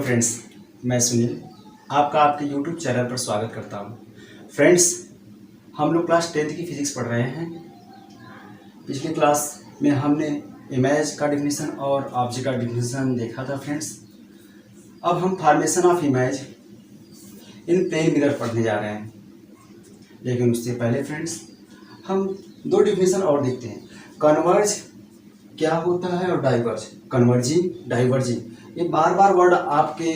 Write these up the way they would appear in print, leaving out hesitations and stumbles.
Friends, मैं सुनील आपका आपके यूट्यूब चैनल पर स्वागत करता हूं। फ्रेंड्स, हम लोग क्लास 10th की फिजिक्स पढ़ रहे हैं। पिछली क्लास में हमने इमेज का डिफिनीशन और ऑब्जेक्ट का डिफिनीशन देखा था। फ्रेंड्स, अब हम formation of image in plane mirror पढ़ने जा रहे हैं। लेकिन उससे पहले फ्रेंड्स, हम दो डिफिनीशन और देखते हैं। कन्वर्ज क्या होता है और डाइवर्ज, कन्वर्जिंग, डाइवर्जिंग, ये बार बार वर्ड आपके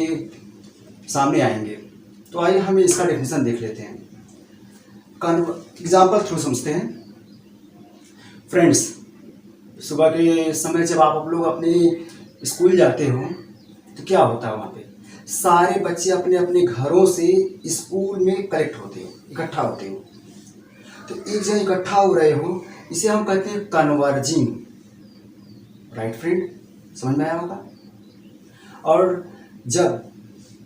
सामने आएंगे। तो आइए हम इसका डेफिनेशन देख लेते हैं। एग्जाम्पल थ्रू समझते हैं। फ्रेंड्स, सुबह के समय जब आप लोग अपने स्कूल जाते हो तो क्या होता है, वहाँ पे सारे बच्चे अपने अपने घरों से स्कूल में कलेक्ट होते हो, इकट्ठा होते हो। तो एक जगह इकट्ठा हो रहे हो, इसे हम कहते हैं कन्वर्जिंग। राइट फ्रेंड, समझ में आया होगा। और जब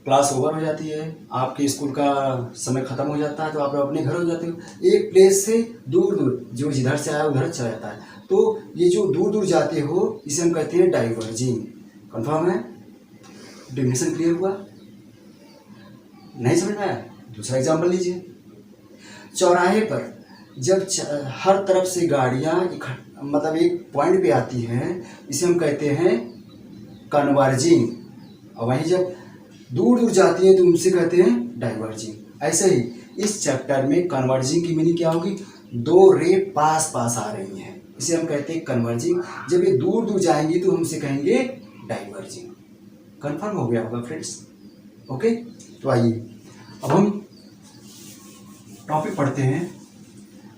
क्लास ओवर हो जाती है, आपके स्कूल का समय ख़त्म हो जाता है, तो आप अपने घर हो जाते हो। एक प्लेस से दूर दूर, जो जिधर से आया उधर चला जाता है। तो ये जो दूर दूर जाते हो, इसे हम कहते हैं डाइवर्जिंग। कंफर्म है? डेफिनेशन क्लियर हुआ? नहीं समझ में आया? दूसरा एग्जाम्पल लीजिए। चौराहे पर जब हर तरफ से गाड़ियाँ मतलब एक पॉइंट पे आती हैं, इसे हम कहते हैं कन्वर्जिंग। और वहीं जब दूर दूर जाती है तो उनसे कहते हैं डाइवर्जिंग। ऐसे ही इस चैप्टर में कन्वर्जिंग की मीनिंग क्या होगी? दो रे पास पास आ रही हैं, इसे हम कहते हैं कन्वर्जिंग। जब ये दूर दूर जाएंगी तो हमसे कहेंगे डाइवर्जिंग। कंफर्म हो गया होगा फ्रेंड्स? ओके, तो आइए अब हम टॉपिक पढ़ते हैं।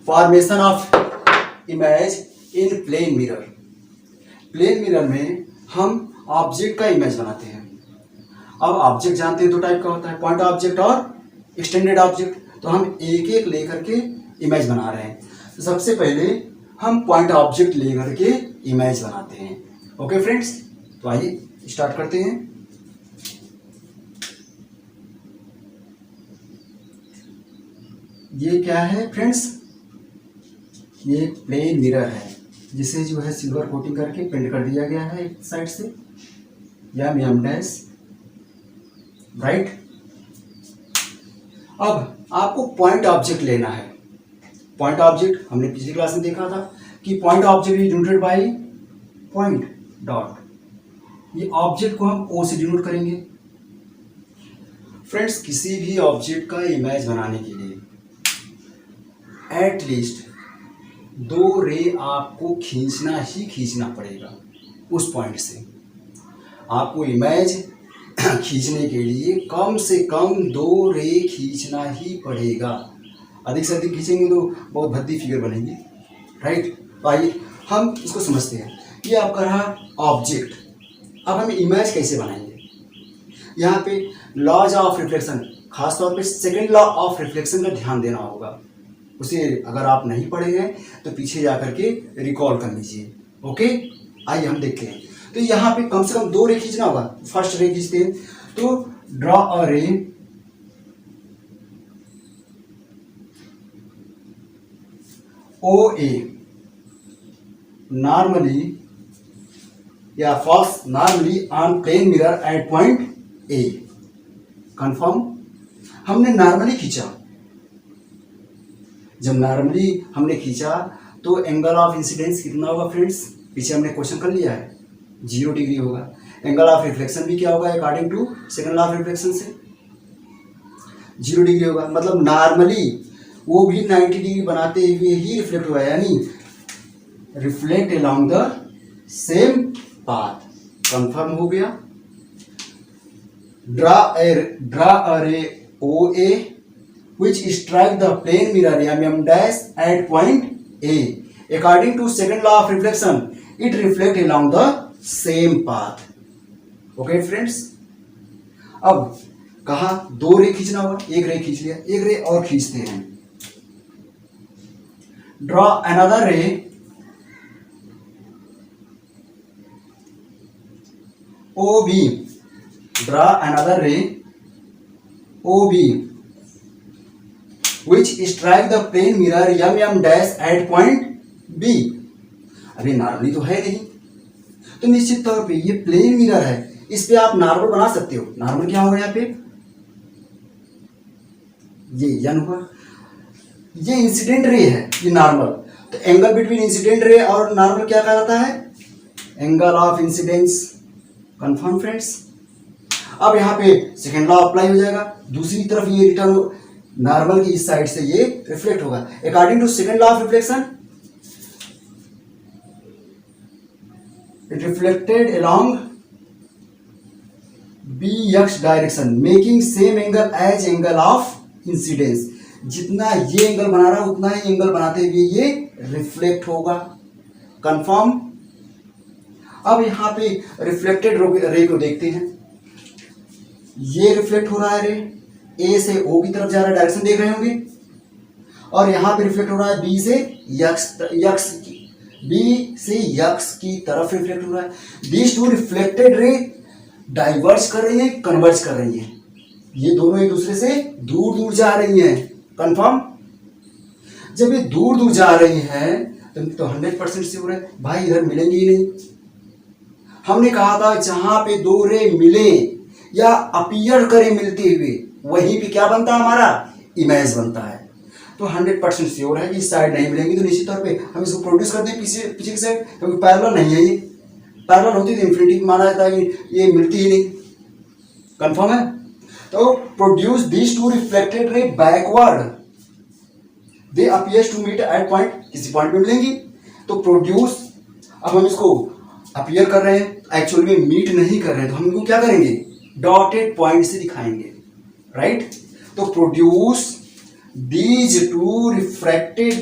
Formation of image in plane mirror. Plane mirror में हम ऑब्जेक्ट का इमेज बनाते हैं। अब ऑब्जेक्ट जानते हैं, दो टाइप का होता है, पॉइंट ऑब्जेक्ट और एक्सटेंडेड ऑब्जेक्ट। तो हम एक एक लेकर के इमेज बना रहे हैं। तो सबसे पहले हम पॉइंट ऑब्जेक्ट लेकर के इमेज बनाते हैं। ओके फ्रेंड्स, तो आइए स्टार्ट करते हैं। ये क्या है फ्रेंड्स? ये प्लेन मिरर है, जिसे जो है सिल्वर कोटिंग करके पेंट कर दिया गया है एक साइड से, या एम डैश। राइट, अब आपको पॉइंट ऑब्जेक्ट लेना है। पॉइंट ऑब्जेक्ट हमने पिछली क्लास में देखा था कि point object is denoted by point dot. ये ऑब्जेक्ट को हम ओ से डिनोट करेंगे। फ्रेंड्स, किसी भी ऑब्जेक्ट का इमेज बनाने के लिए एटलीस्ट दो रे आपको खींचना ही खींचना पड़ेगा उस पॉइंट से। आपको इमेज खींचने के लिए कम से कम दो रे खींचना ही पड़ेगा। अधिक से अधिक खींचेंगे तो बहुत भद्दी फिगर बनेगी। राइट, तो आइए हम इसको समझते हैं। ये आपका रहा ऑब्जेक्ट। अब हम इमेज कैसे बनाएंगे? यहाँ पे लॉज ऑफ रिफ्लेक्शन, खासतौर पे सेकेंड लॉ ऑफ रिफ्लेक्शन का ध्यान देना होगा। उसे अगर आप नहीं पढ़े हैं तो पीछे जाकर के रिकॉल कर लीजिए। ओके, आइए हम देखते हैं। तो यहाँ पे कम से कम दो रे खींचना होगा। फर्स्ट रे खींचते हैं, तो draw a ray O A normally या falls normally on plane mirror at point A. Confirm? हमने नॉर्मली खींचा। जब नॉर्मली हमने खींचा तो एंगल ऑफ इंसिडेंस कितना होगा फ्रेंड्स? पीछे हमने क्वेश्चन कर लिया है, 0 डिग्री होगा। एंगल ऑफ रिफ्लेक्शन भी क्या होगा? According to second law of reflection से 0 डिग्री होगा। मतलब नॉर्मली वो भी 90 डिग्री बनाते हुए ही रिफ्लेक्ट हुआ है, यानी reflect along the same path. Confirm हो गया। Draw a ray O A which strike the plane mirror mm dash at point A. According to second law of reflection, it reflect along the same path. Okay friends? अब कहा दो रे खींचना होगा, एक रे खींच लिया, एक रे और खींचते हैं। Draw another ray OB. Draw another ray OB which strike the plane mirror mm dash at point B. अभी नॉर्मली तो है नहीं, तो निश्चित तौर पे ये प्लेन मिरर है, इस पे आप नॉर्मल बना सकते हो। नॉर्मल क्या होगा यहाँ पे, ये यन हुआ, ये इंसिडेंट रे है, ये नॉर्मल। तो एंगल बिटवीन इंसिडेंट रे और नॉर्मल क्या कहलाता है, angle of incidence. Confirm friends. अब यहाँ पे सेकेंड लॉ अप्लाई हो जाएगा, दूसरी तरफ ये रिटर्न नॉर्मल की इस साइड से ये रिफ्लेक्ट होगा। According to second law of reflection, it reflected along B X direction making same angle as angle of incidence. जितना ये एंगल बना रहा है उतना ही एंगल बनाते हुए ये रिफ्लेक्ट होगा। कंफर्म। अब यहां पे रिफ्लेक्टेड रे को देखते हैं। ये रिफ्लेक्ट हो रहा है रे, ए से ओ की तरफ जा रहा है, डायरेक्शन देख रहे होंगे। और यहां पे रिफ्लेक्ट हो रहा है बी से यक्स की तरफ रिफ्लेक्ट हो रहा है। दीज टू रिफ्लेक्टेड रे डाइवर्ज कर रही है, कन्वर्ज कर रही है। ये दोनों एक दूसरे से दूर दूर जा रही हैं। कंफर्म। जब ये दूर दूर जा रही हैं तो 100% श्योर है भाई इधर मिलेंगी ही नहीं। हमने कहा था जहां पे दो रे मिले या अपीयर करे मिलते हुए, वहीं पे क्या बनता है, हमारा इमेज बनता है। तो 100% श्योर है कि इस साइड नहीं मिलेंगी, तो निश्चित तौर पे हम इसको प्रोड्यूस करते हैं पीछे की साइड, क्योंकि पैरेलल नहीं है। ये पैरेलल होती तो इंफिनिटी माना जाता है कि ये मिलती ही नहीं। कंफर्म है। तो produce this two reflected ray backward, they appears to meet at point, किसी पॉइंट पे मिलेंगी। तो प्रोड्यूस, अब हम इसको अपीयर कर रहे हैं, एक्चुअल में मीट नहीं कर रहे हैं, तो हम इनको क्या करेंगे, डॉटेड पॉइंट से दिखाएंगे। राइट। तो produce these two reflected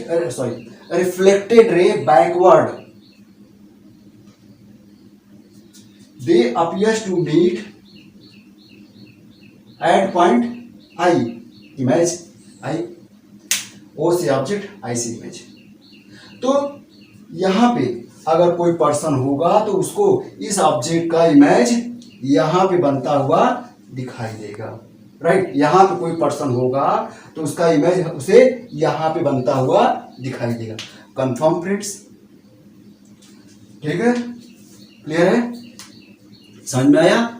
ray backward, they appears to meet at point I, image I, O से ऑब्जेक्ट, आई से इमेज। तो यहां पे अगर कोई पर्सन होगा तो उसको इस ऑब्जेक्ट का इमेज यहां पे बनता हुआ दिखाई देगा। राइट। यहां पे कोई पर्सन होगा तो उसका इमेज उसे यहां पे बनता हुआ दिखाई देगा। Confirm friends. ठीक है, क्लियर है, समझ में आया।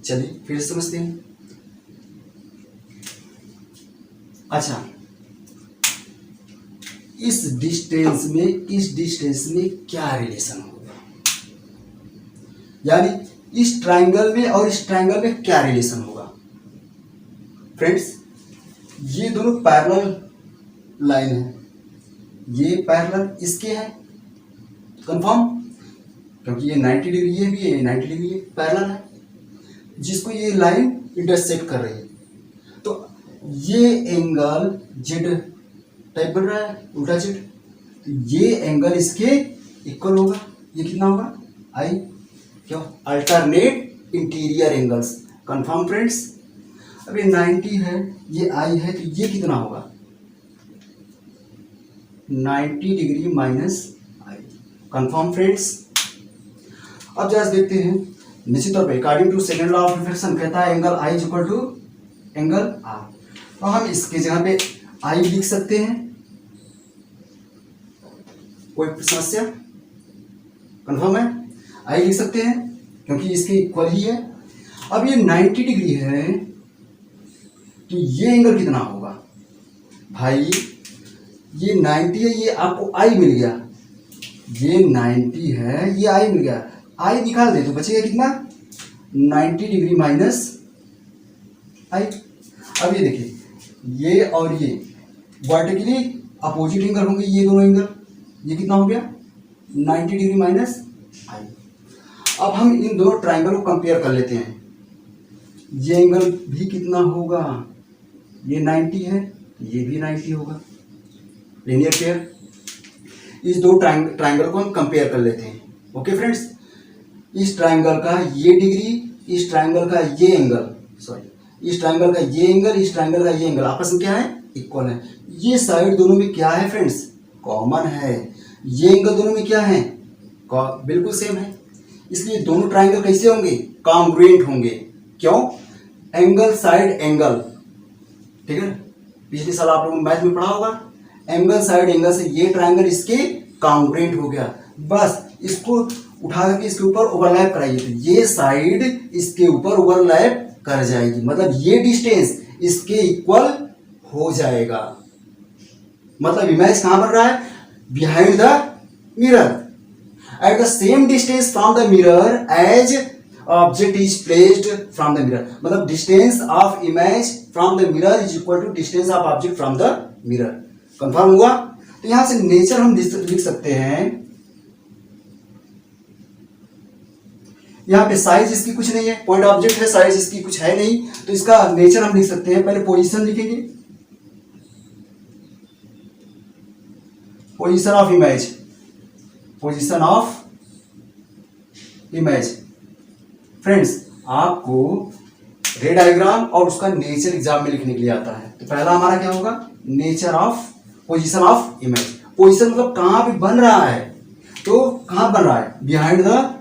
चलिए फिर समझते हैं। अच्छा, इस डिस्टेंस में क्या रिलेशन होगा, यानी इस ट्रायंगल में और इस ट्रायंगल में क्या रिलेशन होगा। फ्रेंड्स, ये दोनों पैरेलल लाइन है, ये पैरेलल इसके है। कंफर्म, क्योंकि ये 90 डिग्री ये भी है, 90 डिग्री ये पैरेलल है जिसको ये लाइन इंटरसेक्ट कर रही है। तो ये एंगल जेड टाइप बन रहा है, उल्टा जेड, तो ये एंगल इसके इक्वल होगा। ये कितना होगा, आई, क्यों, alternate interior angles. Confirm friends. अब ये 90 है, ये आई है, तो ये कितना होगा, 90 degree minus I. Confirm friends. अब जरा देखते हैं, निश्चित तौर पे according to second law of reflection कहता है angle I is equal to angle R. तो हम इसके जगह पे आई लिख सकते हैं, कोई समस्या। कंफर्म है, आई लिख सकते हैं क्योंकि इसके इक्वल ही है। अब ये 90 डिग्री है तो ये एंगल कितना होगा भाई, ये 90 है, ये आपको आई मिल गया, ये 90 है, ये आई मिल गया, आई निकाल दे तो बचेगा कितना, 90 डिग्री माइनस आई। अब ये देखिए, ये और ये वर्टिकली अपोजिट एंगल होंगे, ये दोनों एंगल, ये कितना हो गया 90 डिग्री माइनस आई। अब हम इन दोनों ट्राइंगल को कंपेयर कर लेते हैं। ये एंगल भी कितना होगा, ये 90 है, ये भी 90 होगा, लीनियर पेयर। इस दो ट्राइंगल को हम कंपेयर कर लेते हैं। ओके फ्रेंड्स, इस ट्राइंगल का ये डिग्री, इस ट्राइंगल का ये एंगल, सॉरी इस ट्राइंगल का ये एंगल, इस ट्राइंगल का ये एंगल आपस में क्या है, इक्वल है। ये साइड दोनों में क्या है फ्रेंड्स, कॉमन है। ये एंगल दोनों में क्या है, बिल्कुल सेम है। इसलिए दोनों ट्राइंगल कैसे होंगे, कॉन्ग्रुएंट होंगे। क्यों, एंगल साइड एंगल, ठीक है, पिछले साल आप लोगों ने मैथ में पढ़ा होगा, एंगल साइड एंगल से ये ट्राइंगल इसके कॉन्ग्रुएंट हो गया। बस इसको उठा करके इसके ऊपर ओवरलैप कराइए, तो ये साइड इसके ऊपर ओवरलैप कर जाएगी, मतलब ये डिस्टेंस इसके इक्वल हो जाएगा। मतलब इमेज कहां बन रहा है? Behind the mirror, at the same distance from the mirror as object is placed from the mirror. मतलब distance of image from the mirror is equal to distance of object from the mirror. Confirm हुआ? तो यहां से nature हम लिख सकते हैं, यहाँ पे साइज इसकी कुछ नहीं है, पॉइंट ऑब्जेक्ट है, साइज इसकी कुछ है नहीं, तो इसका नेचर हम लिख सकते हैं। पहले पोजीशन लिखेंगे, position of image, position of image. Friends, आपको रे डायग्राम और उसका नेचर एग्जाम में लिखने के लिए आता है, तो पहला हमारा क्या होगा? Nature of position of image. Position मतलब कहां पे बन रहा है, तो कहां बन रहा है? Behind the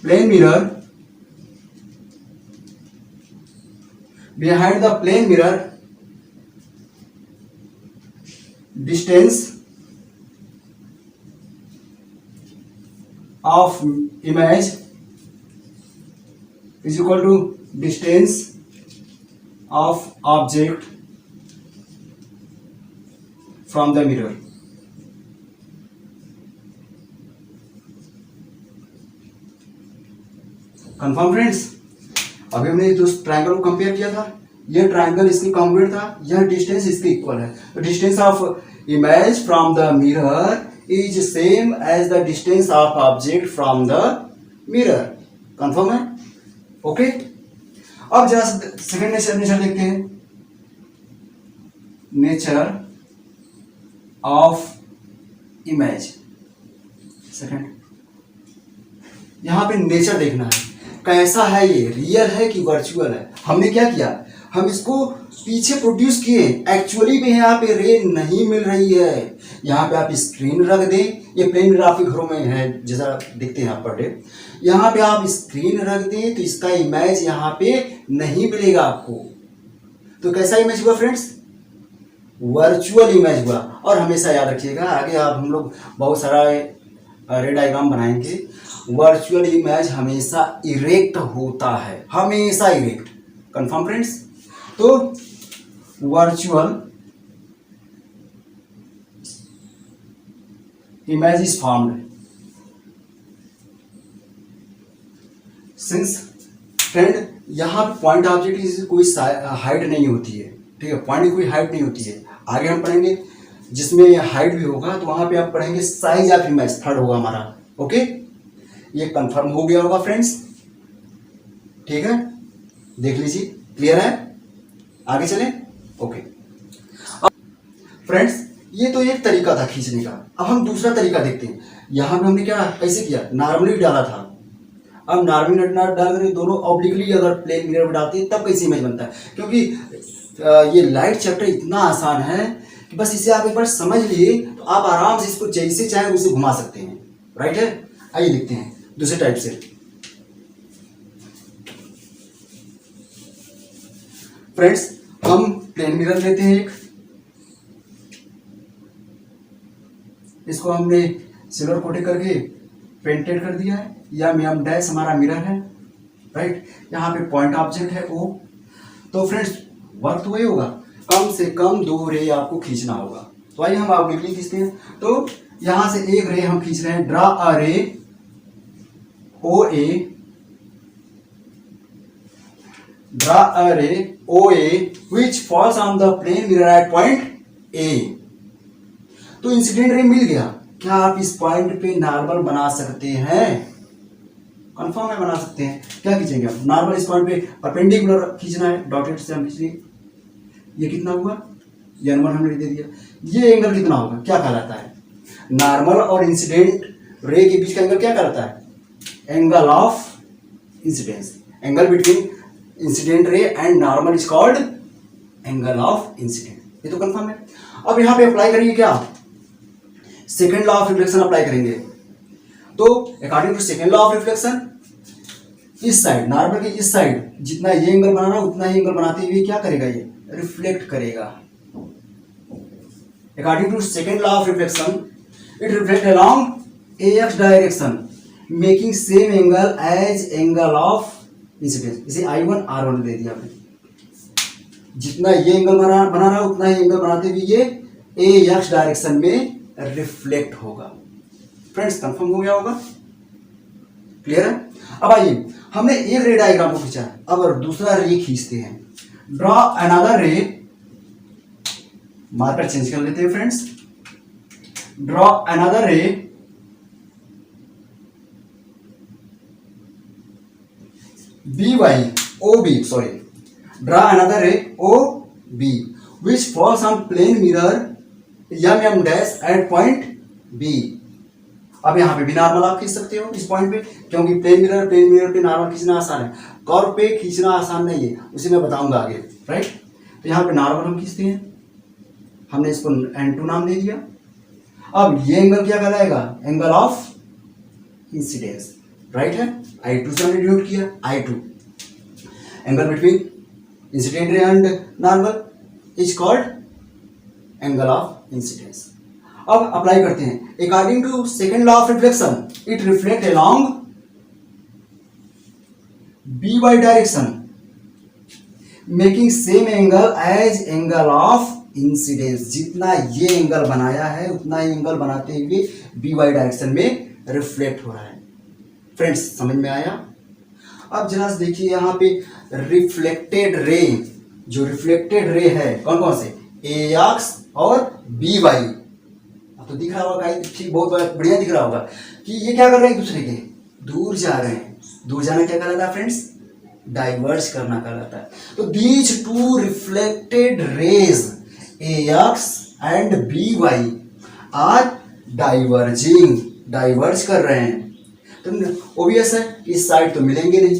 plane mirror, behind the plane mirror, distance of image is equal to distance of object from the mirror। Confirm friends? अभी हमने जो ट्रायंगल को कंपेयर किया था, यह ट्रायंगल इसके कॉन्ग्रुएंट था, यह डिस्टेंस इसके इक्वल है, तो distance of image from the mirror is same as the distance of object from the mirror. Confirm है? ओके। अब जरा सेकंड नेचर देखते हैं, नेचर ऑफ इमेज। सेकंड, यहां पे नेचर देखना है, कैसा है ये, रियल है कि वर्चुअल है। हमने क्या किया? हम इसको पीछे प्रोड्यूस किए, एक्चुअली में यहाँ पे रे नहीं मिल रही है। यहाँ पे आप स्क्रीन रख दें, ये प्लेन आपके घरों में है जैसा देखते हैं आप पर डे, यहाँ पे आप स्क्रीन रख दें तो इसका इमेज यहाँ पे नहीं मिलेगा आपको। तो कैसा इमेज हुआ फ्रेंड्स? वर्चुअल इमेज हुआ। और हमेशा याद रखिएगा, आगे आप हम लोग बहुत सारा रे डायग्राम बनाएंगे, वर्चुअल इमेज हमेशा इरेक्ट होता है, हमेशा इरेक्ट। Confirm friends? तो virtual image is formed since friend, यहां पॉइंट ऑब्जेक्ट की कोई हाइट नहीं होती है, ठीक है? पॉइंट की कोई हाइट नहीं होती है। आगे हम पढ़ेंगे जिसमें हाइट भी होगा, तो वहां पे आप पढ़ेंगे साइज ऑफ इमेज, थर्ड होगा हमारा। ओके, ये कंफर्म हो गया होगा फ्रेंड्स, ठीक है? देख लीजिए, क्लियर है? आगे चलें। ओके फ्रेंड्स, ये तो एक तरीका था खींचने का। अब हम दूसरा तरीका देखते हैं। यहां पे हमने क्या कैसे किया? नॉर्मली डाला था। अब नॉर्मली डाल कर दोनों ऑब्लिकली अगर प्लेन मिरर में डालते हैं तब कैसे इमेज बनता है? क्योंकि ये लाइट चैप्टर इतना आसान है कि बस इसे आप एक बार समझ लिए तो आप आराम से इसको जैसे चाहे उसे घुमा सकते हैं। राइट है? आइए देखते हैं दूसरे टाइप से। फ्रेंड्स, हम प्लेन मिरर लेते हैं एक, इसको हमने सिल्वर कोटिंग करके पेंटेड कर दिया है, या एम डैश हमारा मिरर है। राइट, यहाँ पे पॉइंट ऑब्जेक्ट है ओ। तो फ्रेंड्स, वर्क तो वही होगा, कम से कम 2 रे आपको खींचना होगा। तो आइए हम ऑब्लिकली खींचते हैं। तो यहां से एक रे हम खींच रहे हैं, draw a ray O A, draw a ray O A which falls on the plane mirror at point A. तो इंसिडेंट रे मिल गया। क्या आप इस पॉइंट पे नॉर्मल बना सकते हैं? कंफर्म है, बना सकते हैं। क्या खींचेंगे आप? नॉर्मल इस पॉइंट पे परपेंडिकुलर खींचना है, डॉटेड से हम खींचेंगे। ये कितना हुआ? ये N1 हमने दे दिया। ये एंगल कितना होगा? क्या कहलाता है? नॉर्मल और इंसिडेंट रे के बीच का एंगल क्या कहलाता है? Angle of incidence. Angle between incident ray and normal is called angle of incident. ये तो कंफर्म है। अब यहां पे अप्लाई करेंगे क्या? Second law of reflection apply करेंगे। तो according to second law of reflection, इस साइड, नॉर्मल के इस साइड जितना ये एंगल बना रहा उतना ही एंगल बनाते हुए क्या करेगा? ये रिफ्लेक्ट करेगा। According to second law of reflection it reflect along AX direction making same angle as angle of incidence. इसे I1 R1 दे दिया आपने, जितना ये एंगल बना रहा है उतना ही एंगल बनाते हुए ये AX डायरेक्शन में रिफ्लेक्ट होगा। फ्रेंड्स कंफर्म हो गया होगा, क्लियर है। अब आइए, हमने एक रे डायग्राम को खींचा, अब और दूसरा रे खींचते हैं। ड्रॉ अनदर रे, मार्कर चेंज कर लेते हैं फ्रेंड्स। ड्रॉ अनदर रे OB, sorry, draw another ray OB which falls on plane mirror MM dash at point B। अब यहाँ पे भी नॉर्मल आप खींच सकते हो इस पॉइंट पे, क्योंकि प्लेन मिरर पे नॉर्मल खींचना आसान है, कर्व पे खींचना आसान नहीं है, उसे मैं बताऊंगा आगे, राइट। तो यहाँ पे नॉर्मल हम खींचते हैं, हमने इसको N2 नाम दे दिया। अब ये एंगल क्या कहलाएगा, एंगल ऑफ इंसिडेंस, राइट है। I2 से हमने डिनोट किया, I2 angle between incident ray and normal is called angle of incidence. अब अप्लाई करते हैं। According to second law of reflection it reflect along BY direction making same angle as angle of incidence. जितना ये angle बनाया है उतना ही angle बनाते हुए BY डायरेक्शन में रिफ्लेक्ट हो रहा है। फ्रेंड्स समझ में आया। अब जरा देखिए यहाँ पे रिफ्लेक्टेड रे, जो रिफ्लेक्टेड रे है कौन कौन से, AX और BY। अब तो दिख रहा होगा, ठीक बहुत बढ़िया दिख रहा होगा कि ये क्या कर रहे हैं, एक दूसरे के दूर जा रहे हैं। दूर जाना क्या कहलाता है फ्रेंड्स, डाइवर्ज करना कहलाता है। तो these two reflected rays AX and BY are diverging, diverge कर रहे हैं। तो ओबियस है इस साइड तो मिलेंगे नहीं,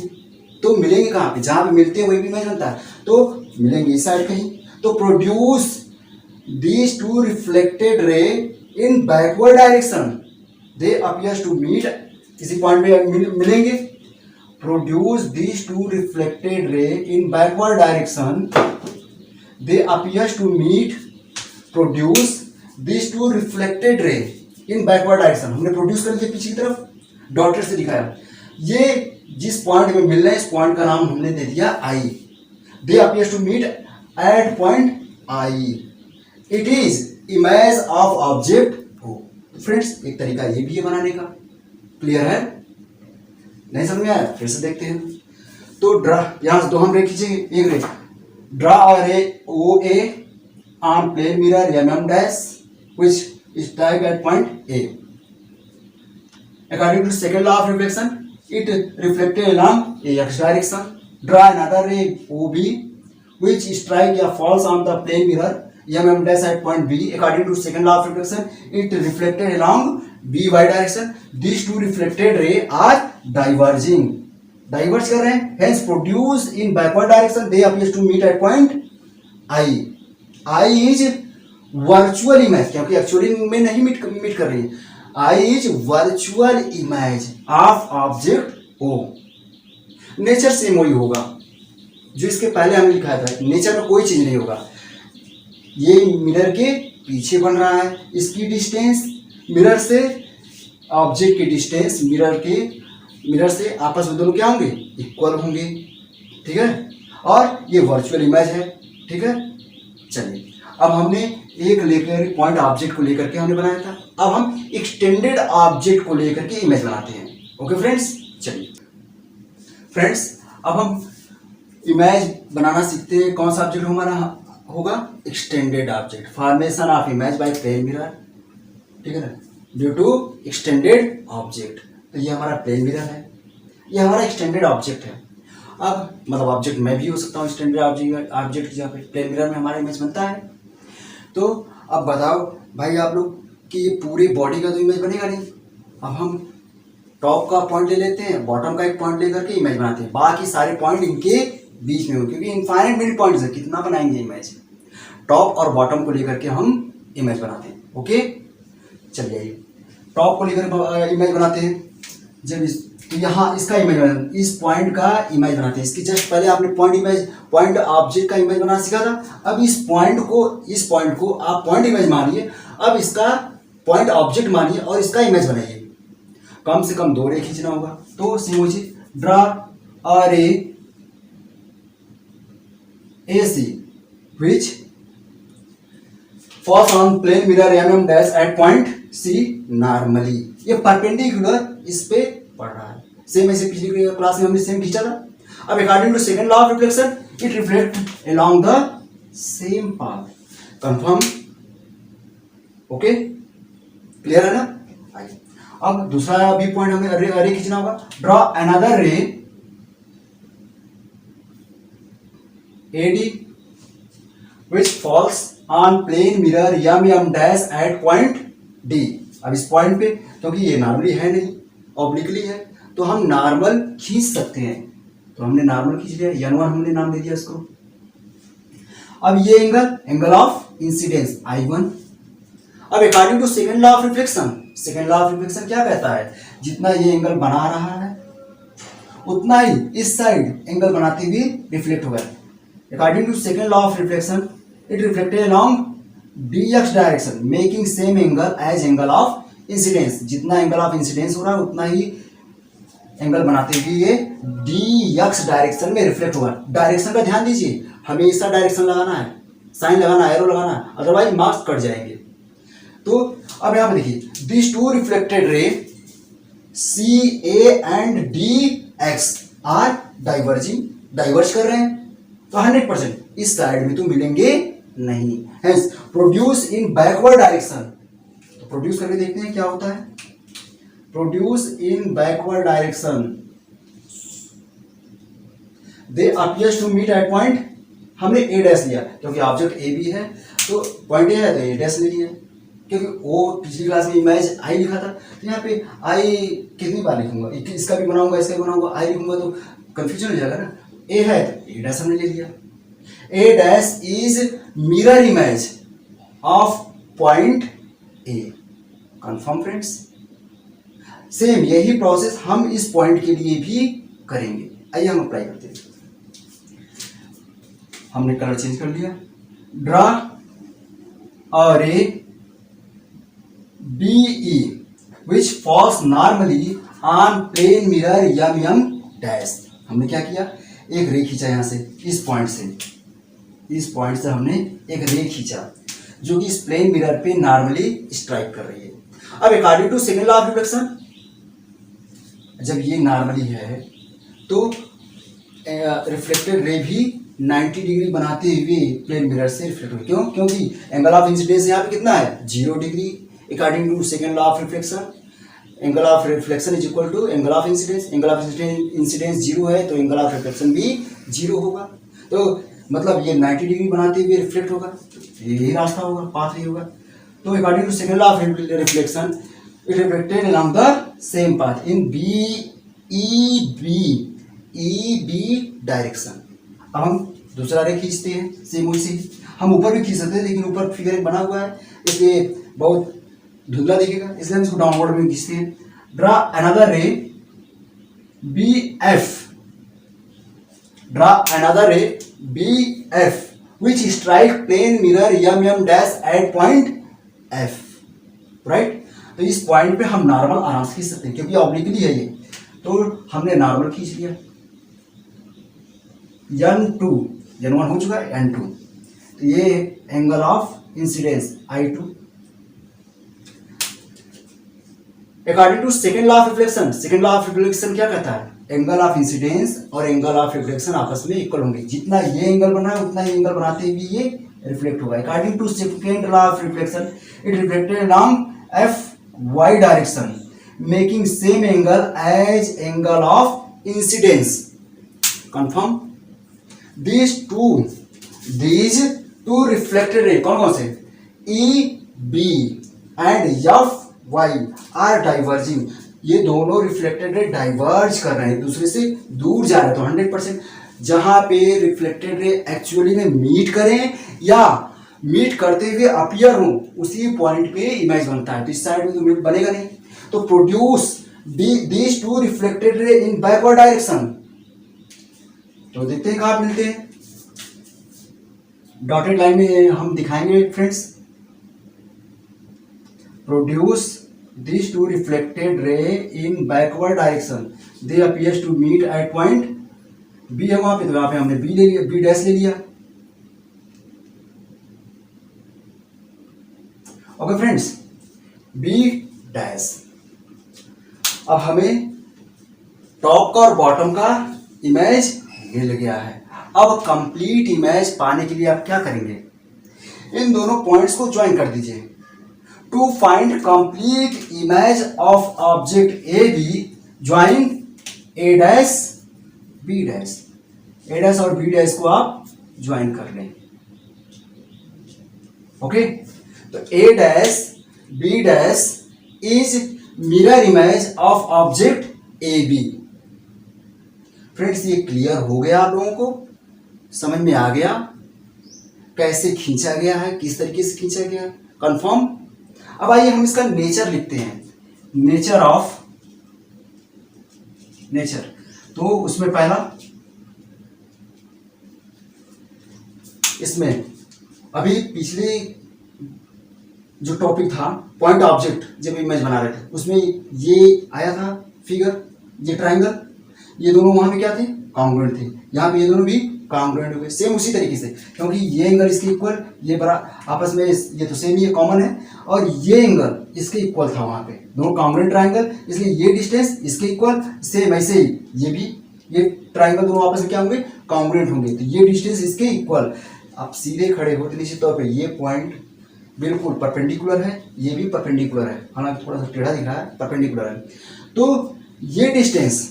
तो मिलेंगे कहाँ पे, जहां पे मिलते हैं वही भी मैं जानता है, तो मिलेंगे इस साइड कहीं। तो produce these two reflected ray in backward direction, they appears to meet, किसी पॉइंट पे मिलेंगे। Produce these two reflected ray in backward direction, they appears to meet. Produce these two reflected ray in backward direction, हमने produce कर दिया पीछे की तरफ, dotted से दिखाया। ये जिस पॉइंट में मिल रहे हैं इस पॉइंट का नाम हमने दे दिया I। They appears to meet at point I, it is image of object O। Friends एक तरीका ये भी है बनाने का, क्लियर है, नहीं समझ में आया, फिर से देखते हैं। तो ड्रा, यहां से दो हम रे खींचेंगे, एक रे draw a ray OA on plane mirror MM dash which is type at point A। According to second law of reflection, it reflected along AX direction. Draw another ray OB, which strike or falls on the plane mirror MM dash at point B. According to second law of reflection, it reflected along BY direction. These two reflected ray are diverging. Diverge कर रहे हैं. Hence, produce in backward direction, they appears to meet at point I. I is virtual image, क्योंकि actually में नहीं meet कर रही है. I is virtual image of object O। Nature same वही होगा जो इसके पहले हमने लिखा था, नेचर में कोई चीज नहीं होगा। ये मिरर के पीछे बन रहा है, इसकी डिस्टेंस मिरर से, ऑब्जेक्ट की डिस्टेंस मिरर से आपस में दोनों क्या होंगे, इक्वल होंगे, ठीक है। और ये वर्चुअल इमेज है, ठीक है। चलिए अब हमने एक लेकर पॉइंट ऑब्जेक्ट को लेकर के हमने बनाया था, अब हम एक्सटेंडेड ऑब्जेक्ट को लेकर के इमेज बनाते हैं। ओके फ्रेंड्स, चलिए फ्रेंड्स अब हम इमेज बनाना सीखते हैं। कौन सा ऑब्जेक्ट हमारा होगा, extended object. Formation of image by plane mirror, ठीक है ना, ड्यू टू एक्सटेंडेड ऑब्जेक्ट। तो ये हमारा प्लेन मिरर है, ये हमारा एक्सटेंडेड ऑब्जेक्ट है। अब मतलब ऑब्जेक्ट मैं भी हो सकता हूँ एक्सटेंडेड ऑब्जेक्ट जहाँ पे प्लेन मिरर में हमारा इमेज बनता है। तो अब बताओ भाई आप लोग कि ये पूरी बॉडी का तो इमेज बनेगा नहीं। अब हम टॉप का पॉइंट ले लेते हैं, बॉटम का एक पॉइंट लेकर के इमेज बनाते हैं, बाकी सारे पॉइंट इनके बीच में हो, क्योंकि इनफाइनाइट मेनी पॉइंट्स है, कितना बनाएंगे इमेज। टॉप और बॉटम को लेकर के हम इमेज बनाते हैं। ओके चलिए टॉप को लेकर इमेज बनाते हैं। जब इस तो यहाँ इसका इमेज, इस पॉइंट का इमेज बनाते हैं। इसकी जस्ट पहले आपने पॉइंट ऑब्जेक्ट का इमेज बनाना सीखा था। अब इस पॉइंट को आप पॉइंट इमेज मानिए, अब इसका पॉइंट ऑब्जेक्ट मानिए और इसका इमेज बनाइए। कम से कम 2 रे खींचना होगा। तो सिमोजी ड्रा अ रे AC which falls on plane mirror mm dash at point C normally। ये परपेंडिकुलर इस पे पड़ रहा है। सेम ऐसे पिछली क्लास में हमने सेम खींचा था। अब according to second law of reflection it reflect along the same path. Confirm? Okay, clear है ना? आइए अब दूसरा भी पॉइंट हमें रे खींचना होगा। ड्रॉ अनदर रे AD which falls on plane mirror MM dash at point D। अब इस पॉइंट पे क्योंकि ये नॉर्मली है नहीं, ऑब्लिकली है, तो हम नॉर्मल खींच सकते हैं। तो हमने नॉर्मल खींच लिया, N1 हमने नाम दे दिया इसको। अब ये एंगल ऑफ इंसिडेंस I1। अब according to second law of reflection क्या कहता है, जितना ये एंगल बना रहा है उतना ही इस साइड एंगल बनाते हुए रिफ्लेक्ट होगा। According to second law of reflection it reflected along dx direction making same angle as angle of incidence. जितना एंगल ऑफ इंसिडेंस हो रहा है उतना ही एंगल बनाते हुए ये dx डायरेक्शन में रिफ्लेक्ट होगा। डायरेक्शन का ध्यान दीजिए, हमेशा डायरेक्शन लगाना है, साइन लगाना है, एरो लगाना है, अदरवाइज मार्क्स कट जाएंगे। तो अब यहाँ पे देखिए this two reflected ray CA and DX are diverge कर रहे हैं। तो 100% इस साइड में तो मिलेंगे नहीं। Hence produce in backward direction. तो प्रोड्यूस करके देखते हैं क्या होता है। Produce in backward direction they appears to meet at point. हमने A डैश लिया क्योंकि ऑब्जेक्ट AB है, तो पॉइंट A है तो A डैश ले लिया, क्योंकि वो पिछली क्लास में इमेज I लिखा था। तो यहाँ पे I कितनी बार लिखूंगा, इसका भी बनाऊंगा, इसका भी बनाऊंगा, I लिखूंगा तो कंफ्यूजन हो जाएगा ना। A है तो A डैश हमने ले लिया। A dash is mirror image of point A। Confirm friends? Same यही प्रोसेस हम इस पॉइंट के लिए भी करेंगे। आइए हम अप्लाई करते हैं। हमने कलर चेंज कर लिया। ड्रा अ रे BE which falls normally on plane mirror MM dash। हमने क्या किया, एक रे खींचा यहां से, इस पॉइंट से हमने एक रे खींचा जो कि इस प्लेन मिरर पे नॉर्मली स्ट्राइक कर रही है। अब according to second law of reflection जब ये नॉर्मली है तो रिफ्लेक्टेड रे भी 90 डिग्री बनाते हुए प्लेन मिरर से रिफ्लेक्ट होगी। क्यों? क्योंकि एंगल ऑफ इंसिडेंस यहाँ पे कितना है, 0 degree. According to second law of reflection angle of reflection is equal to angle of incidence. Angle of incidence 0 है तो एंगल ऑफ रिफ्लेक्शन भी 0 होगा। तो मतलब ये 90 डिग्री बनाते हुए रिफ्लेक्ट होगा, यही रास्ता होगा, पाथ ही होगा। तो according to second law of reflection it reflected along the same path in EB direction. अब हम दूसरा रे खींचते हैं, सेम वैसे हम ऊपर भी खींच सकते हैं, लेकिन ऊपर फिगर एक बना हुआ है इसलिए बहुत धुंधला दिखेगा, इसलिए हम इसको डाउनवर्ड में खींचते हैं। ड्रा अनदर रे BF which strike plane mirror MM dash at point F। Right? तो इस पॉइंट पे हम नॉर्मल आराम से खींच सकते हैं क्योंकि ऑब्लिकली है ये, तो हमने नॉर्मल खींच लिया। N1 हो चुका है, N2 तो ये angle of incidence I2। According to second law of reflection क्या कहता है, एंगल ऑफ इंसिडेंस और एंगल ऑफ रिफ्लेक्शन आपस में इक्वल होंगे। जितना ये एंगल बना है उतना ही एंगल बनाते हुए ये रिफ्लेक्ट होगा। According to second law of reflection it reflected along FY direction making same angle as angle of incidence. Confirm? these two reflected ray कौन से, EB and FY are diverging. ये दोनों रिफ्लेक्टेड रे डाइवर्ज कर रहे हैं, दूसरे से दूर जा रहे हैं। तो 100% जहां पे रिफ्लेक्टेड रे एक्चुअली में मीट करें या मीट करते हुए अपीयर हो उसी पॉइंट पे इमेज बनता है। तो इस साइड में तो मीट बनेगा नहीं। तो produce these two reflected ray in backward direction। तो देखते हैं कहाँ मिलते हैं, डॉटेड लाइन में हम दिखाएंगे friends. Produce these two reflected ray in backward direction, they appears to meet at point B है वहां पे, तो यहाँ पे हमने B ले लिया, B डैश ले लिया। Okay friends, B dash. अब हमें टॉप का और बॉटम का इमेज मिल गया है। अब कंप्लीट इमेज पाने के लिए आप क्या करेंगे, इन दोनों पॉइंट्स को ज्वाइन कर दीजिए। To find complete image of object A B join A dash B dash. A dash और बी डैश को आप ज्वाइन कर लें। ओके, तो A dash B dash is mirror image of object A B. Friends, ये clear हो गया आप लोगों को, समझ में आ गया कैसे खींचा गया है, किस तरीके से खींचा गया है, कंफर्म। अब आइए हम इसका नेचर लिखते हैं, नेचर ऑफ नेचर। तो उसमें पहला, इसमें अभी पिछले जो टॉपिक था पॉइंट ऑब्जेक्ट, जब इमेज बना रहे थे उसमें ये आया था फिगर, ये ट्राइंगल, ये दोनों वहां पे क्या थे, कॉन्ग्रुएंट थे। यहाँ पे ये दोनों भी कॉन्ग्रुएंट हो गए, सेम उसी तरीके से, क्योंकि ये एंगल इसके इक्वल, ये बड़ा आपस में ये तो सेम ही है, कॉमन है, और ये एंगल इसके इक्वल था वहां पे, दोनों कॉन्ग्रुएंट ट्राइंगल, इसलिए ये डिस्टेंस इसके इक्वल, सेम ऐसे ही ये भी, ये ट्राइंगल दोनों आपस में क्या होंगे, कॉन्ग्रुएंट होंगे, तो ये डिस्टेंस इसके इक्वल। आप सीधे खड़े हो तो निश्चित तौर पर ये पॉइंट बिल्कुल परपेंडिकुलर है, ये भी परपेंडिकुलर है, हालांकि थोड़ा सा टेढ़ा दिख रहा है, परपेंडिकुलर है। तो ये डिस्टेंस,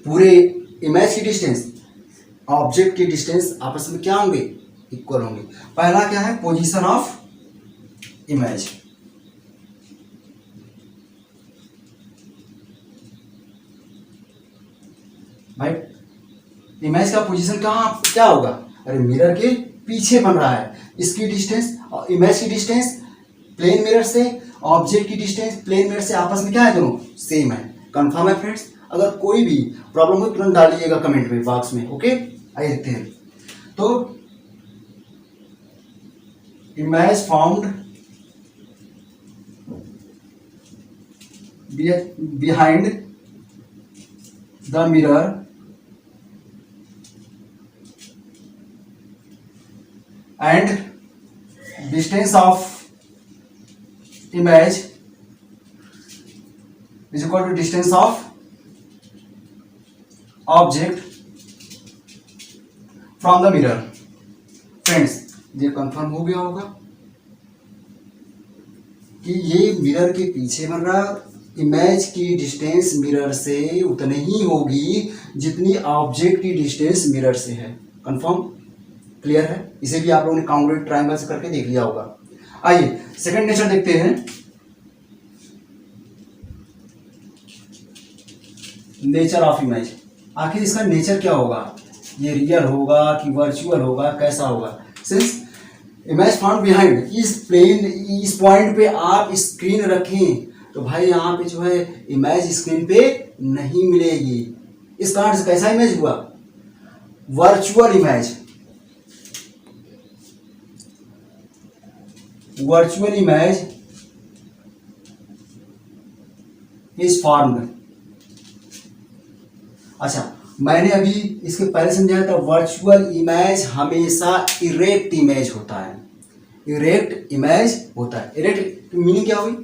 पूरे इमेज की डिस्टेंस, ऑब्जेक्ट की डिस्टेंस आपस में क्या होंगे, इक्वल होंगे। पहला क्या है, पोजीशन ऑफ इमेज। भाई इमेज का पोजीशन कहाँ क्या होगा, अरे मिरर के पीछे बन रहा है, इसकी डिस्टेंस और इमेज की डिस्टेंस प्लेन मिरर से, ऑब्जेक्ट की डिस्टेंस प्लेन मिरर से आपस में क्या है, दोनों सेम है। कंफर्म है फ्रेंड्स। अगर कोई भी प्रॉब्लम हो तुरंत डालिएगा कमेंट में, बॉक्स में। ओके, आइए देखते हैं। तो image found behind the mirror and distance of image is equal to distance of object from the mirror। Friends, ये कंफर्म हो गया होगा कि ये मिरर के पीछे बन रहा, इमेज की डिस्टेंस मिरर से उतनी ही होगी जितनी ऑब्जेक्ट की डिस्टेंस मिरर से है। कंफर्म, क्लियर है। इसे भी आप लोगों ने कॉन्ग्रुएंट ट्रायंगल से करके देख लिया होगा। आइए सेकंड नेचर देखते हैं, नेचर ऑफ इमेज। आखिर इसका नेचर क्या होगा, ये रियल होगा कि वर्चुअल होगा, कैसा होगा। सिंस इमेज फाउंड बिहाइंड, इस पॉइंट पे आप स्क्रीन रखें तो भाई यहाँ पे जो है इमेज स्क्रीन पे नहीं मिलेगी। इस कारण से कैसा इमेज हुआ, virtual image. Virtual image is formed. अच्छा, मैंने अभी इसके पहले समझाया था, वर्चुअल इमेज हमेशा इरेक्ट इमेज होता है। इरेक्ट इमेज होता है। इरेक्ट मीनिंग क्या हुई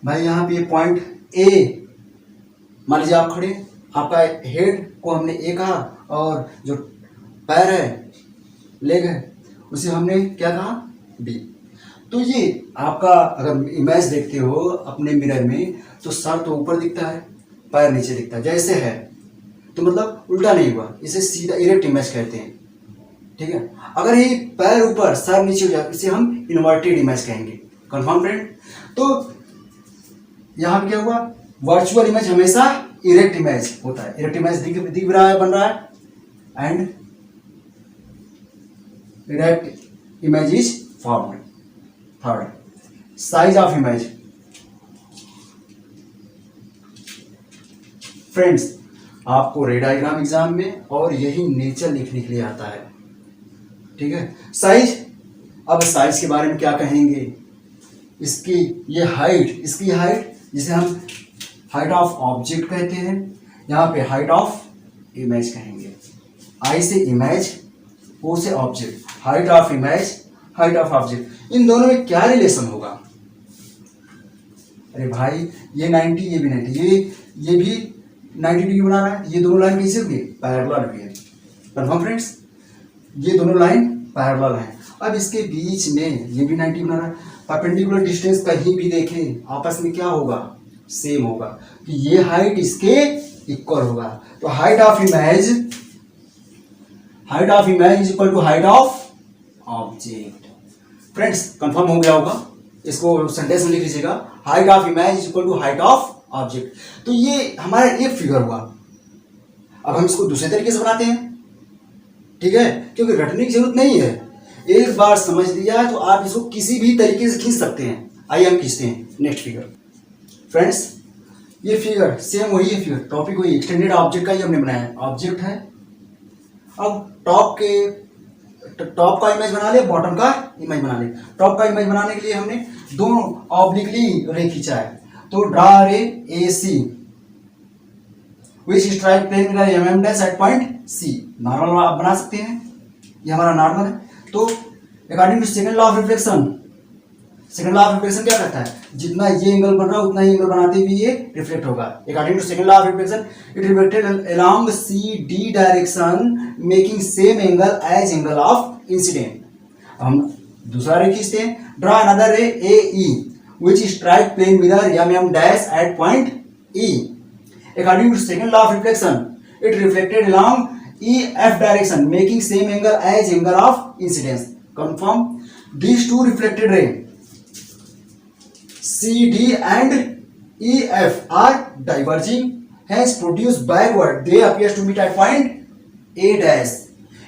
भाई, यहाँ पे पॉइंट ए, मान लीजिए आप खड़े, आपका हेड को हमने ए कहा और जो पैर है, लेग है, उसे हमने क्या कहा, बी। तो ये आपका अगर इमेज देखते हो अपने मिरर में तो सर तो ऊपर दिखता है, पैर नीचे दिखता है, जैसे है, तो मतलब उल्टा नहीं हुआ, इसे सीधा इरेक्ट इमेज कहते हैं। ठीक है, अगर ये पैर ऊपर सर नीचे हो जाए इसे हम इन्वर्टेड इमेज कहेंगे। Confirm friend. तो यहाँ पे क्या हुआ, वर्चुअल इमेज हमेशा इरेक्ट इमेज होता है। इरेक्ट इमेज दिख रहा है, बन रहा है, and erect image is formed. Third, size of image. Friends, आपको रे डायग्राम एग्जाम में और यही नेचर लिखने के लिए आता है, ठीक है। साइज, अब साइज के बारे में क्या कहेंगे, इसकी ये हाइट, इसकी हाइट जिसे हम हाइट ऑफ ऑब्जेक्ट कहते हैं, यहाँ पे हाइट ऑफ इमेज कहेंगे। आई से इमेज, ओ से object, height of image, height of object, इन दोनों में क्या रिलेशन होगा? अरे भाई ये 90, ये भी 90, ये भी 90 डिग्री बना रहा है, ये दोनों लाइन कैसे होगी? पैरेलल भी है। कंफर्म फ्रेंड्स, ये दोनों लाइन पैरेलल है। अब इसके बीच में ये भी 90 बना रहा है, परपेंडिकुलर डिस्टेंस कहीं भी देखें आपस में क्या होगा? सेम होगा, कि ये हाइट इसके इक्वल होगा। तो height of image is equal to height of object. Friends confirm हो गया होगा, इसको सेंटेंस में लिख लीजिएगा, height of image is equal to height of object. तो ये हमारा एक फिगर हुआ। अब हम इसको दूसरे तरीके से बनाते हैं, ठीक है, क्योंकि रटने की जरूरत नहीं है, एक बार समझ लिया तो आप इसको किसी भी तरीके से खींच सकते हैं। आइए हम खींचते हैं नेक्स्ट फिगर। फ्रेंड्स ये फिगर सेम वही है, फिगर टॉपिक वही, एक्सटेंडेड ऑब्जेक्ट का ही हमने बनाया है। ऑब्जेक्ट है, अब टॉप का इमेज बना लिया, बॉटम का इमेज बना लिया। टॉप का इमेज बनाने के लिए हमने दोनों ऑब्लिकली रे खींचा है। तो draw ray A C which strike plane with M dash at point C. Normal आप बना सकते हैं, ये हमारा नॉर्मल है। तो according to second law of reflection, second law of reflection क्या करता है? जितना ये एंगल बन रहा है उतना ही एंगल बनाते हुए ये रिफ्लेक्ट होगा। According to second law of reflection it reflected along C D direction making same angle as angle of incident. हम दूसरा रे खींचते हैं, draw another ray A E which strike plane mirror M dash at point E. According to second law of reflection it reflected along E F direction making same angle as angle of incidence. Confirm, these two reflected ray CD and EF are diverging, hence produce backward. They appears to meet at point A dash.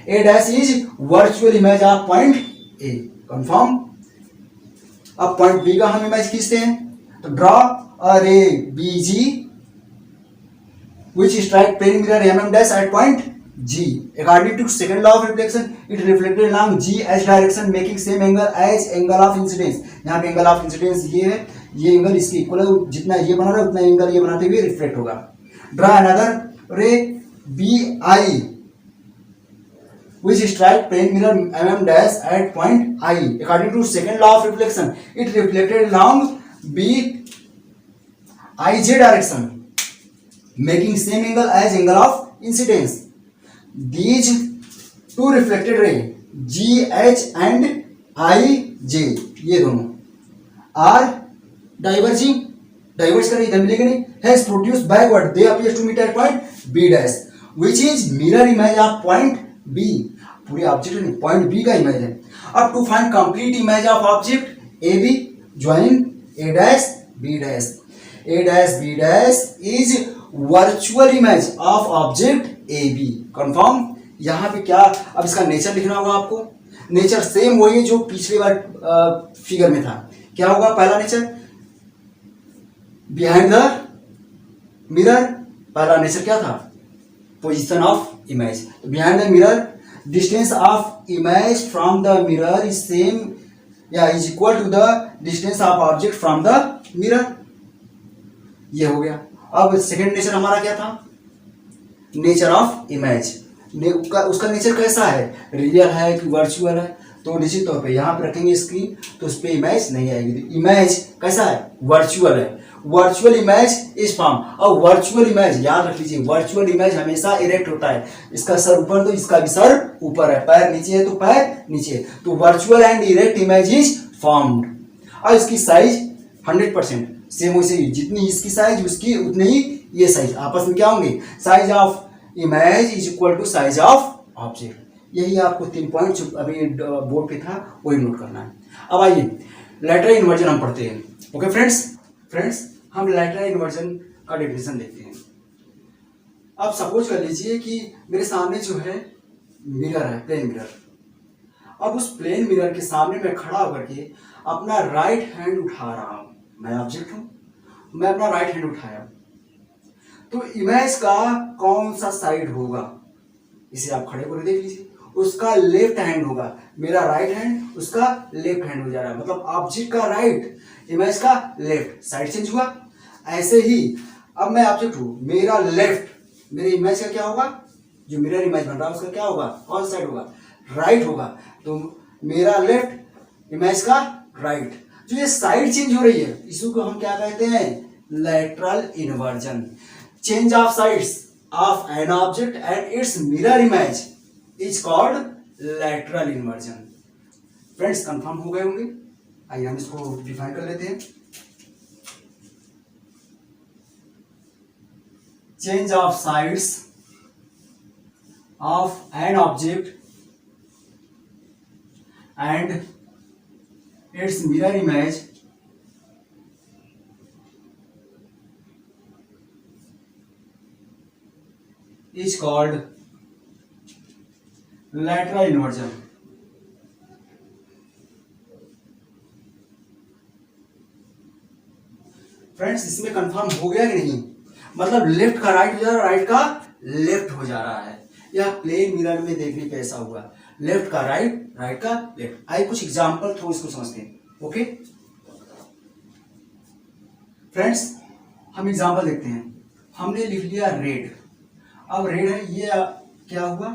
A dash is virtual image of point A. Confirm. अब point B का हम image खींचते हैं, तो draw a ray BG which strike plane mirror mm dash at point G. According to second law of reflection, it reflected along G as direction, making same angle as angle of incidence. यहाँ पे angle of incidence ये है, ये angle इसके equal है, जितना ये बना रहा है उतना एंगल ये बनाते हुए रिफ्लेक्ट होगा। Draw another ray BI which strike plane mirror mm dash at point I. According to second law of reflection, it reflected along BIJ direction, making same angle as angle of incidence. These two reflected ray GH and IJ, ये दोनों are diverging, diverge कर रही है, मिलेगा नहीं, has produced backward. They appear to meet at point B dash, which is mirror image of point B. पूरे object नहीं, point B का इमेज है। अब to find complete image of object AB join A dash B dash. A dash B dash is virtual image of object AB. Confirm. यहाँ पे क्या, अब इसका नेचर लिखना होगा आपको। नेचर सेम वही है जो पिछली बार फिगर में था। क्या होगा पहला नेचर? बिहाइंड द मिरर, पहला नेचर क्या था? Position of image. Behind the mirror distance of image from the mirror is same या is equal to the distance of object from the mirror. ये हो गया। अब सेकेंड नेचर हमारा क्या था? Nature of image. उसका नेचर कैसा है? रियल है कि वर्चुअल है? तो निश्चित तौर पे यहाँ पे रखेंगे इसकी, तो उस पर इमेज नहीं आएगी। तो इमेज कैसा है? वर्चुअल है। Virtual image is form. और वर्चुअल इमेज याद रख लीजिए, वर्चुअल इमेज हमेशा इरेक्ट होता है। इसका सर ऊपर तो इसका भी सर ऊपर है, पैर नीचे है तो पैर नीचे। तो virtual and erect image is formed. और इसकी साइज 100% सेम वैसे ही, जितनी इसकी साइज उसकी उतनी ही ये साइज, आपस में क्या होंगे? Size of image is equal to size of object. यही आपको 3 पॉइंट जो अभी बोर्ड पे था वही नोट करना है। अब आइए लैटरल इन्वर्जन हम पढ़ते हैं। ओके फ्रेंड्स हम लैटरल इन्वर्जन का डेफिनेशन देखते हैं। अब सपोज कर लीजिए कि मेरे सामने जो है मिरर है, प्लेन मिरर। अब उस प्लेन मिरर के सामने मैं खड़ा होकर के अपना राइट हैंड उठा रहा हूं। मैं ऑब्जेक्ट हूं, मैं अपना राइट हैंड उठाया, तो इमेज का कौन सा साइड होगा, इसे आप खड़े होकर देख लीजिए, उसका लेफ्ट हैंड होगा, मेरा राइट हैंड, उसका लेफ्ट हैंड हो जा रहा है, मतलब ऑब्जेक्ट का राइट, इमेज का लेफ्ट, साइड चेंज हुआ। ऐसे ही अब मैं ऑब्जेक्ट हूं, मेरा लेफ्ट, मेरे इमेज का क्या होगा, जो मिरर इमेज बन रहा है उसका क्या होगा, कौन सा साइड होगा, राइट होगा। तो मेरा लेफ्ट, इमेज का राइट, जो ये साइड चेंज हो रही है इसी को हम क्या कहते हैं, lateral inversion. Change of sides of an object and it's mirror image is called lateral inversion. Friends confirm हो गए होंगे, आइए हम इसको डिफाइन कर लेते हैं। Change of sides of an object and it's mirror image is called lateral inversion। Friends इसमें कंफर्म हो गया कि नहीं, मतलब लेफ्ट का राइट हो जा रहा है, राइट का लेफ्ट हो जा रहा है, या प्लेन मिरर में देखने पे ऐसा हुआ, लेफ्ट का राइट, राइट का लेफ्ट। आइए कुछ एग्जांपल थ्रू इसको समझते हैं। ओके फ्रेंड्स, हम एग्जांपल देखते हैं। हमने लिख लिया रेड, अब रेड है, ये क्या हुआ,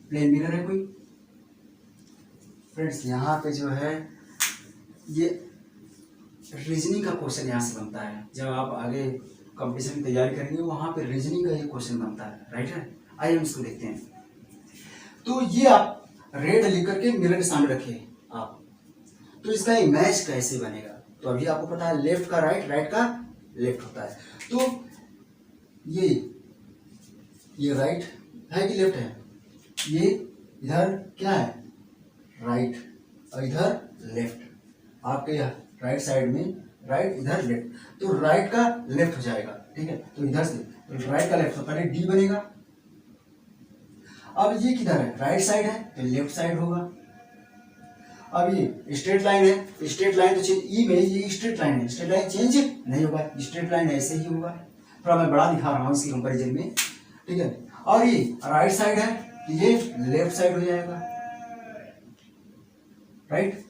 प्लेन मिरर है कोई। फ्रेंड्स यहाँ पे जो है ये रीजनिंग का क्वेश्चन यहाँ से बनता है, जब आप आगे कंपटीशन की तैयारी करेंगे वहां पे रीजनिंग का ये क्वेश्चन बनता है, राइट है। आइए हम इसको देखते हैं। तो ये आप रेड लिख करके मिरर के सामने रखिए आप, तो इसका इमेज कैसे बनेगा, तो अभी आपको पता है लेफ्ट का राइट, राइट का लेफ्ट होता है। तो ये राइट है कि लेफ्ट है, ये इधर क्या है, राइट, और इधर लेफ्ट, आपके राइट साइड में राइट, इधर लेफ्ट, तो राइट का लेफ्ट हो जाएगा, ठीक है। तो इधर से तो राइट का लेफ्ट, तो पहले डी बनेगा। अब ये किधर है, राइट साइड है तो लेफ्ट साइड होगा। अब ये स्ट्रेट लाइन है, स्ट्रेट लाइन तो चेंज, ई में ये स्ट्रेट लाइन है, स्ट्रेट लाइन चेंज नहीं होगा, स्ट्रेट लाइन ऐसे ही होगा। थोड़ा मैं बड़ा दिखा रहा हूँ इसकी कंपेरिजन में, ठीक है। और ये राइट साइड है तो ये लेफ्ट साइड हो जाएगा, राइट।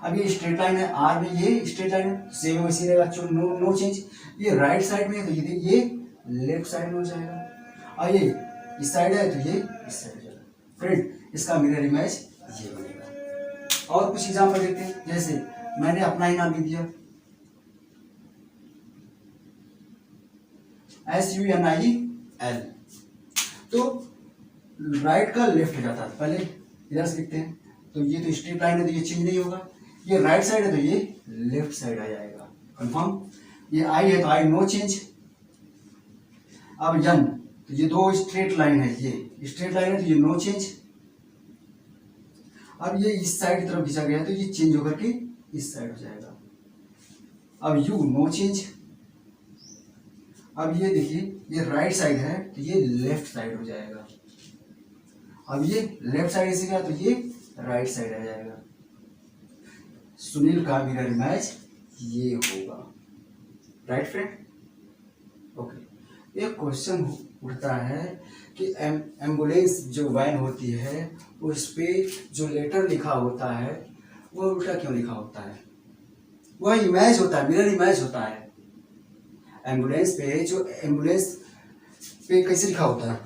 अब ये स्ट्रेट लाइन है, आर में ये स्ट्रेट लाइन है, सेम वैसे रहेगा, नो चेंज। ये राइट साइड में है तो ये लेफ्ट साइड में हो जाएगा, और ये इस साइड है तो ये इस साइड हो जाएगा। फ्रेंड इसका मिरर इमेज ये बनेगा। और कुछ एग्जांपल देखते हैं, जैसे मैंने अपना ही नाम लिख दिया SUNIL, तो राइट का लेफ्ट हो जाता है, पहले इधर से लिखते हैं। तो ये तो स्ट्रेट लाइन है तो ये चेंज नहीं होगा, ये राइट साइड है तो ये लेफ्ट साइड आ जाएगा, कंफर्म। ये आई है तो आई नो चेंज। अब यन, तो ये दो स्ट्रेट लाइन है, ये स्ट्रेट लाइन है तो ये नो चेंज। अब ये इस साइड की तरफ खींचा गया तो ये चेंज होकर के इस साइड हो जाएगा। अब यू नो चेंज। अब ये देखिए ये राइट साइड है तो ये लेफ्ट साइड हो जाएगा। अब ये लेफ्ट साइड से गया तो ये राइट साइड आ जाएगा। सुनील का मिरर इमेज ये होगा, राइट फ्रेंड। ओके, एक क्वेश्चन उठता है कि एम्बुलेंस जो वैन होती है उस पे जो लेटर लिखा होता है वो उल्टा क्यों लिखा होता है, वह इमेज होता है, मिरर इमेज होता है। एम्बुलेंस पे जो एम्बुलेंस पे कैसे लिखा होता है,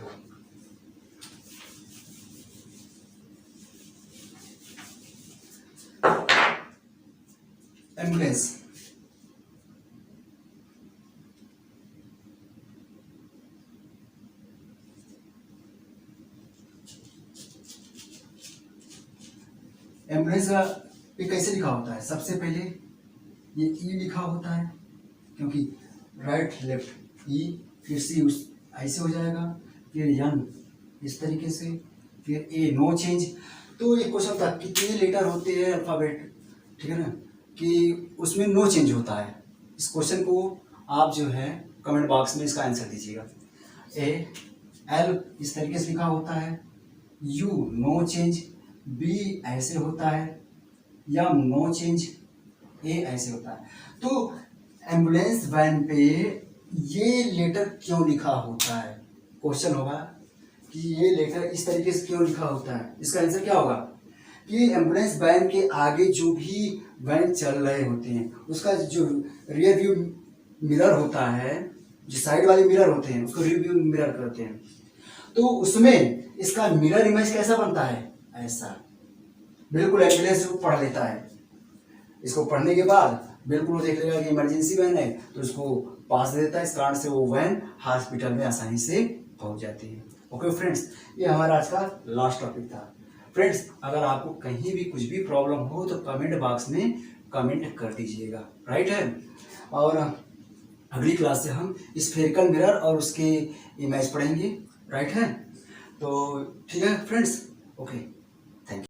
एम्बुलेंस एम्बुलेंस पे कैसे लिखा होता है, सबसे पहले ये ई लिखा होता है क्योंकि राइट लेफ्ट ई, फिर सी उस ऐसे हो जाएगा, फिर यन इस तरीके से, फिर ए नो चेंज। तो ये क्वेश्चन था कितने लेटर होते हैं अल्फाबेट, ठीक है ना, कि उसमें नो चेंज होता है। इस क्वेश्चन को आप जो है कमेंट बॉक्स में इसका आंसर दीजिएगा। ए एल इस तरीके से लिखा होता है, यू नो चेंज, बी ऐसे होता है, यम नो चेंज, ए ऐसे होता है। तो एम्बुलेंस वैन पे ये लेटर क्यों लिखा होता है? क्वेश्चन होगा कि ये लेटर इस तरीके से क्यों लिखा होता है। इसका आंसर क्या होगा कि एम्बुलेंस वैन के आगे जो भी वैन चल रहे होते हैं उसका जो रियर व्यू मिरर होता है, जो साइड वाले मिरर होते हैं उसको रियर व्यू मिरर कहते हैं। तो उसमें इसका मिरर इमेज कैसा बनता है? ऐसा। बिल्कुल एम्बुलेंस को पढ़ लेता है। इसको पढ़ने के बाद बिल्कुल वो देख लेगा कि इमरजेंसी वैन है तो उसको पास दे देता है। इस कारण से वो वैन हॉस्पिटल में आसानी से पहुंच जाती है। ओके फ्रेंड्स, ये हमारा आज का लास्ट टॉपिक था। फ्रेंड्स, अगर आपको कहीं भी कुछ भी प्रॉब्लम हो तो कमेंट बॉक्स में कमेंट कर दीजिएगा, राइट है। और अगली क्लास से हम स्फेरिकल मिरर और उसके इमेज पढ़ेंगे, राइट है। तो ठीक है फ्रेंड्स, ओके।